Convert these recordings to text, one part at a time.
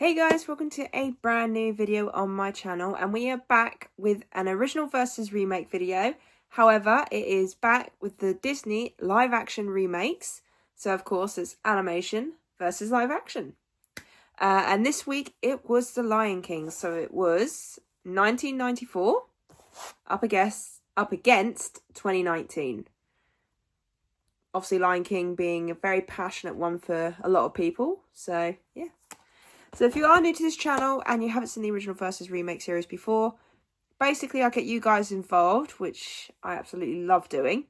Hey guys, welcome to a brand new video on my channel, and we are back with an original versus remake video. However, it is back with the Disney live action remakes. So of course it's animation versus live action. And this week it was The Lion King. So it was 1994 up against 2019. Obviously Lion King being a very passionate one for a lot of people. So yeah. So if you are new to this channel and you haven't seen the original versus remake series before, basically I get you guys involved, which I absolutely love doing.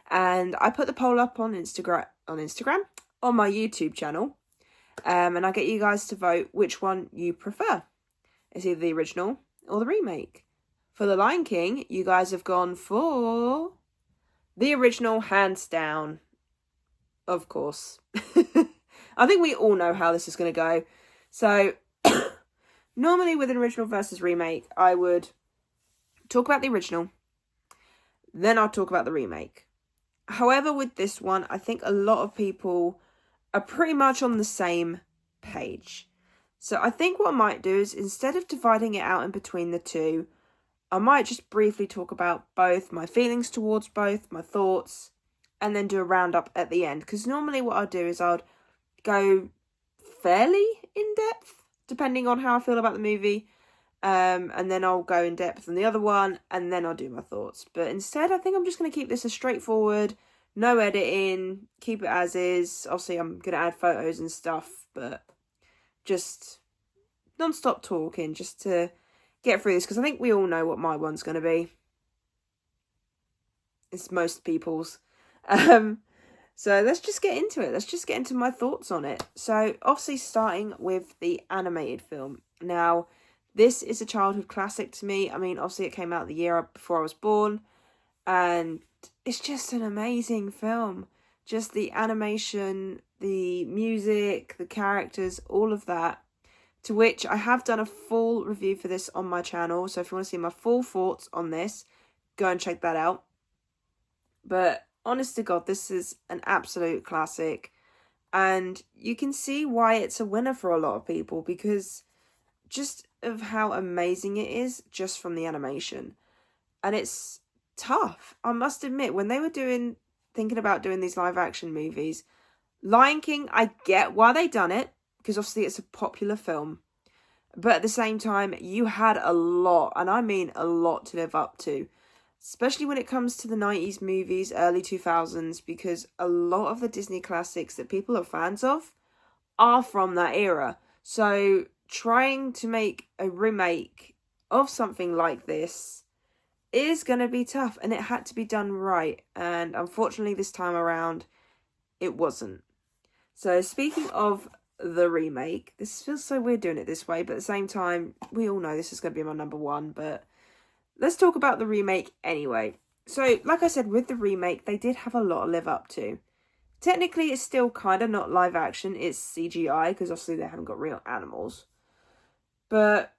And I put the poll up on Instagram, on my YouTube channel. And I get you guys to vote which one you prefer. It's either the original or the remake. For The Lion King, you guys have gone for the original, hands down. Of course. I think we all know how this is going to go. So, normally with an original versus remake, I would talk about the original, then I'll talk about the remake. However, with this one, I think a lot of people are pretty much on the same page. So I think what I might do is, instead of dividing it out in between the two, I might just briefly talk about both, my feelings towards both, my thoughts, and then do a roundup at the end. Because normally what I'll do is I'll go fairly in depth depending on how I feel about the movie, and then I'll go in depth on the other one, and then I'll do my thoughts. But instead, I think I'm just going to keep this as straightforward, no editing, keep it as is. Obviously I'm going to add photos and stuff, but just non-stop talking just to get through this, because I think we all know what my one's going to be. It's most people's. So let's just get into it. Let's just get into my thoughts on it. So obviously starting with the animated film. Now, this is a childhood classic to me. I mean, obviously it came out the year before I was born. And it's just an amazing film. Just the animation, the music, the characters, all of that. To which I have done a full review for this on my channel. So if you want to see my full thoughts on this, go and check that out. But honest to God, this is an absolute classic. And you can see why it's a winner for a lot of people, because just of how amazing it is just from the animation. And it's tough. I must admit, when they were thinking about doing these live action movies, Lion King, I get why they done it, because obviously it's a popular film. But at the same time, you had a lot, and I mean a lot, to live up to. Especially when it comes to the 90s movies, early 2000s, because a lot of the Disney classics that people are fans of are from that era. So trying to make a remake of something like this is going to be tough, and it had to be done right. And unfortunately this time around, it wasn't. So speaking of the remake, this feels so weird doing it this way, but at the same time, we all know this is going to be my number one, but let's talk about the remake anyway. So, like I said, with the remake, they did have a lot to live up to. Technically, it's still kind of not live action. It's CGI, because obviously they haven't got real animals. But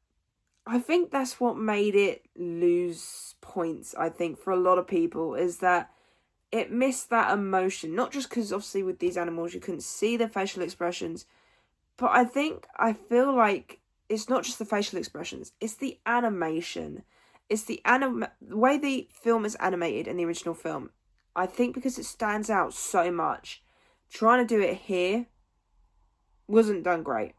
I think that's what made it lose points, I think, for a lot of people, is that it missed that emotion. Not just because, obviously, with these animals, you couldn't see their facial expressions. But I feel like it's not just the facial expressions. It's the animation. It's the way the film is animated in the original film. I think because it stands out so much, trying to do it here wasn't done great.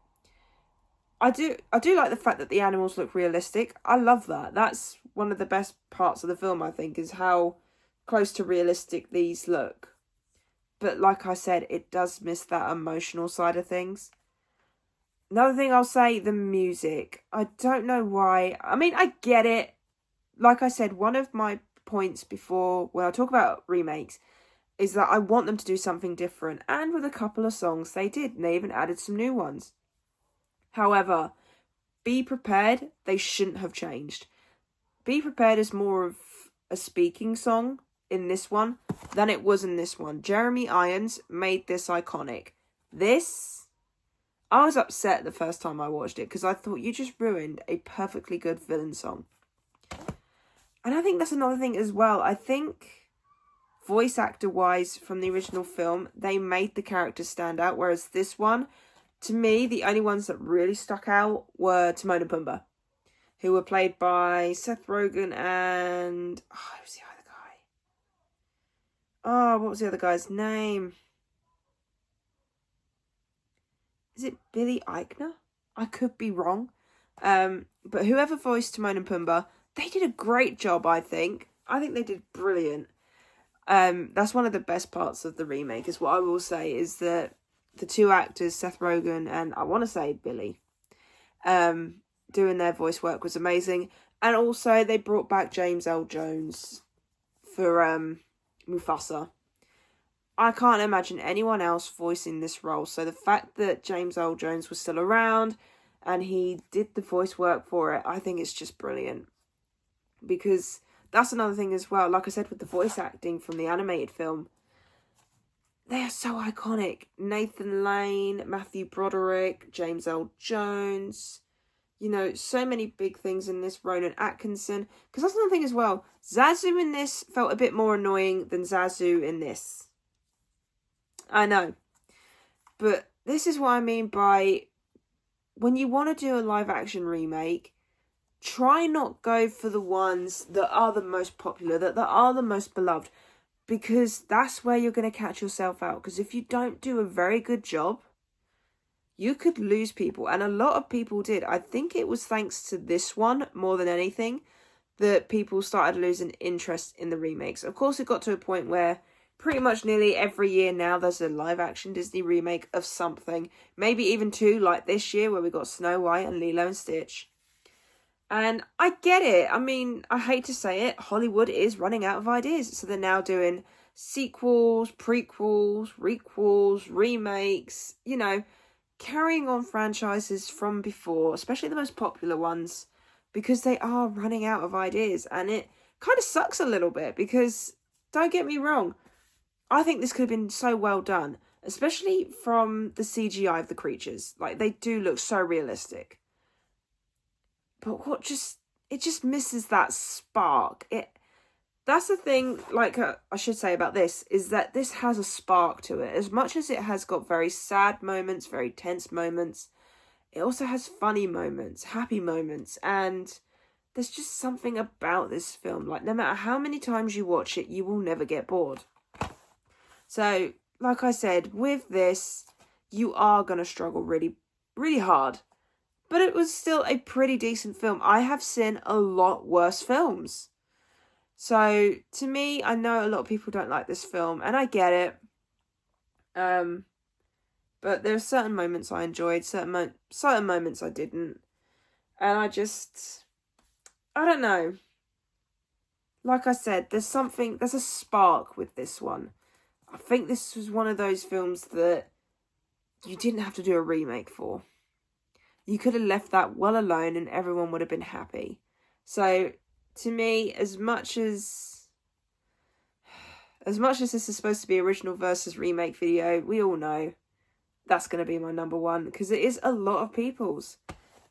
I do like the fact that the animals look realistic. I love that. That's one of the best parts of the film, I think, is how close to realistic these look. But like I said, it does miss that emotional side of things. Another thing I'll say, the music. I don't know why. I mean, I get it. Like I said, one of my points before, when I talk about remakes, is that I want them to do something different. And with a couple of songs, they did. And they even added some new ones. However, Be Prepared, they shouldn't have changed. Be Prepared is more of a speaking song in this one than it was in this one. Jeremy Irons made this iconic. This, I was upset the first time I watched it, because I thought you just ruined a perfectly good villain song. And I think that's another thing as well. I think voice actor wise from the original film, they made the characters stand out. Whereas this one, To me, the only ones that really stuck out were Timon and Pumbaa, who were played by Seth Rogen and... Oh, who's the other guy? Oh, what was the other guy's name? Is it Billy Eichner? I could be wrong. But whoever voiced Timon and Pumbaa, they did a great job, I think. I think they did brilliant. That's one of the best parts of the remake, is what I will say, is that the two actors, Seth Rogen and I want to say Billy, doing their voice work was amazing. And also they brought back James L. Jones for Mufasa. I can't imagine anyone else voicing this role. So the fact that James L. Jones was still around and he did the voice work for it, I think it's just brilliant. Because that's another thing as well. Like I said, with the voice acting from the animated film, they are so iconic. Nathan Lane, Matthew Broderick, James L. Jones. You know, so many big things in this. Ronan Atkinson. Because that's another thing as well. Zazu in this felt a bit more annoying than Zazu in this. I know. But this is what I mean by... when you want to do a live action remake, try not go for the ones that are the most popular, that are the most beloved. Because that's where you're going to catch yourself out. Because if you don't do a very good job, you could lose people. And a lot of people did. I think it was thanks to this one, more than anything, that people started losing interest in the remakes. Of course, it got to a point where pretty much nearly every year now there's a live action Disney remake of something. Maybe even two, like this year where we got Snow White and Lilo and Stitch. And I get it. I mean, I hate to say it, Hollywood is running out of ideas. So they're now doing sequels, prequels, requels, remakes, you know, carrying on franchises from before, especially the most popular ones, because they are running out of ideas. And it kind of sucks a little bit because, don't get me wrong, I think this could have been so well done, especially from the CGI of the creatures. Like, they do look so realistic. But it just misses that spark. That's the thing, like, I should say about this, is that this has a spark to it. As much as it has got very sad moments, very tense moments, it also has funny moments, happy moments, and there's just something about this film. Like, no matter how many times you watch it, you will never get bored. So, like I said, with this, you are going to struggle really, really hard. But it was still a pretty decent film. I have seen a lot worse films. So, to me, I know a lot of people don't like this film, and I get it. But there are certain moments I enjoyed, certain moments I didn't. And I don't know. Like I said, there's a spark with this one. I think this was one of those films that you didn't have to do a remake for. You could have left that well alone and everyone would have been happy. So, to me, as much as this is supposed to be original versus remake video, we all know that's going to be my number one. Because it is a lot of people's.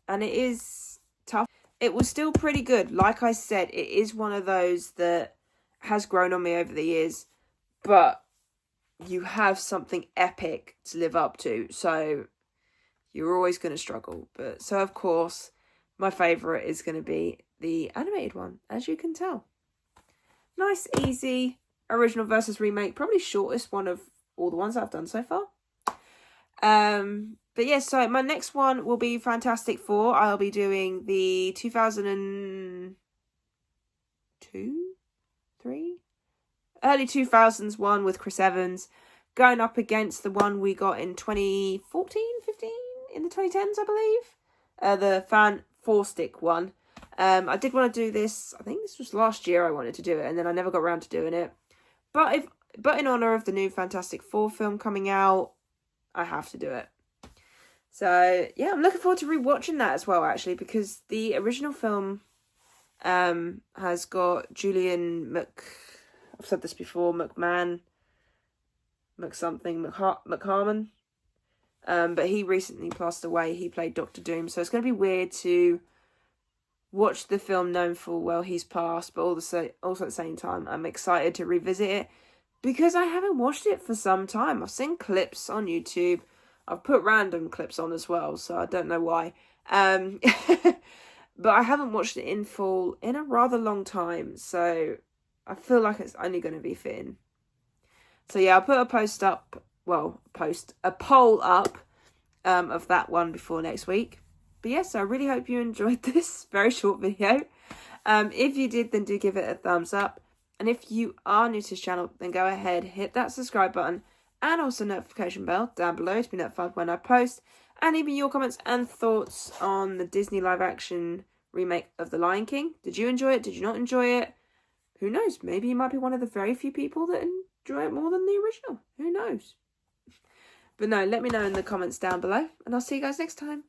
And it is tough. It was still pretty good. Like I said, it is one of those that has grown on me over the years. But you have something epic to live up to. So you're always going to struggle. But so, of course, my favourite is going to be the animated one, as you can tell. Nice, easy, original versus remake. Probably shortest one of all the ones I've done so far. But yeah, so my next one will be Fantastic Four. I'll be doing the 2002, 3? Early 2000s one with Chris Evans, going up against the one we got in 2014, 15, in the 2010s, I believe. The Fan 4-stick one. I did want to do this, I think this was last year I wanted to do it, and then I never got around to doing it. But in honour of the new Fantastic Four film coming out, I have to do it. So, yeah, I'm looking forward to rewatching that as well, actually, because the original film has got I've said this before, McMahon, McHarmon. But he recently passed away. He played Doctor Doom. So it's going to be weird to watch the film knowing full well he's passed, but also at the same time, I'm excited to revisit it because I haven't watched it for some time. I've seen clips on YouTube I've put random clips on as well, so I don't know why. But I haven't watched it in full in a rather long time, so I feel like it's only going to be fitting. So yeah, I'll put a poll up of that one before next week. But yes, I really hope you enjoyed this very short video. If you did, then do give it a thumbs up. And if you are new to this channel, then go ahead, hit that subscribe button and also notification bell down below to be notified when I post. And even your comments and thoughts on the Disney live action remake of The Lion King. Did you enjoy it? Did you not enjoy it? Who knows? Maybe you might be one of the very few people that enjoy it more than the original. Who knows? But no, let me know in the comments down below, and I'll see you guys next time.